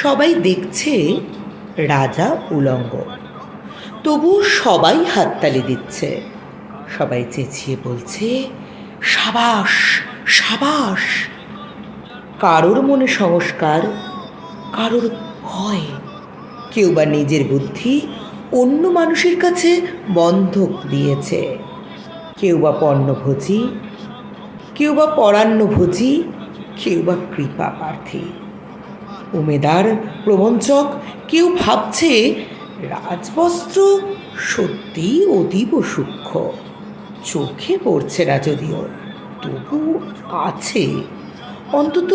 সবাই দেখছে রাজা উলঙ্গ, তবু সবাই হাততালি দিচ্ছে। সবাই চেঁচিয়ে বলছে, সাবাস সাবাস। কারোর মনে সংস্কার, কারোর ভয়, কেউ বা নিজের বুদ্ধি অন্য মানুষের কাছে বন্ধক দিয়েছে। কেউ বা পণ্যভোজী, কেউ বা পরান্নভোজী, কেউ বা কৃপা প্রার্থী। উমেদার প্রবঞ্চক কেউ ভাবছে রাজবস্ত্র সত্যিই অতীব সূক্ষ্ম, চোখে পড়ছে না যদিও, তবু আছে, অন্তত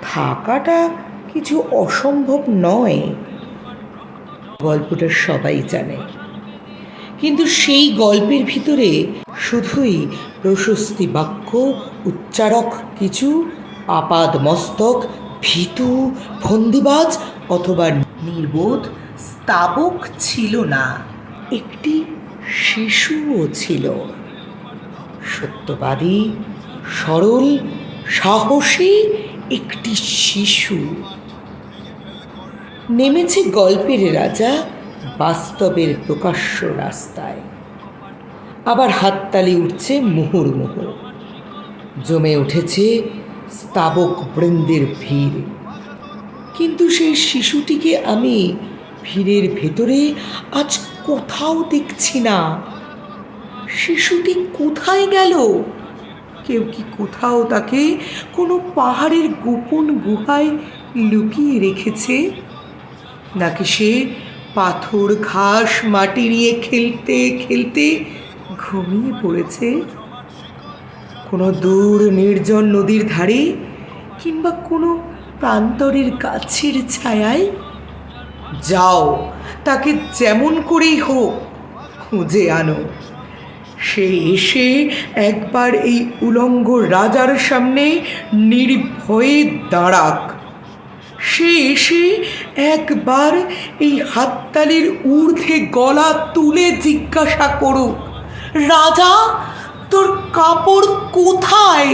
থাকাটা কিছু অসম্ভব নয়। গল্পটা সবাই জানে, কিন্তু সেই গল্পের ভিতরে শুধুই প্রশস্তি বাক্য উচ্চারক কিছু আপাদ মস্তক ভীতু ফন্দিবাজ অথবা নির্বোধ স্তাবক ছিল না, একটি শিশুও ছিল। সত্যবাদী, সরল, সাহসী একটি শিশু। নেমেছে গল্পের রাজা বাস্তবের প্রকাশ্য রাস্তায়। আবার হাততালি উঠছে মুহুর্মুহু, জমে উঠেছে স্তাবক বৃন্দের ভিড়। কিন্তু সেই শিশুটিকে আমি ভিড়ের ভেতরে আজ কোথাও দেখছি না। শিশুটি কোথায় গেল? কেউ কি কোথাও তাকে কোনো পাহাড়ের গোপন গুহায় লুকিয়ে রেখেছে? নাকি সে পাথর ঘাস মাটি নিয়ে খেলতে খেলতে ঘুমিয়ে পড়েছে কোনো দূর নির্জন নদীর ধারে, কিংবা কোনো প্রান্তরের গাছের ছায়ায়? যাও, তাকে যেমন করেই হোক খুঁজে আনো। সে এসে একবার এই উলঙ্গ রাজার সামনে নির্ভয়ে দাঁড়াক। সে এসে একবার এই হাততালির ঊর্ধ্বে গলা তুলে জিজ্ঞাসা করুক, রাজা, তোর কাপড় কোথায়?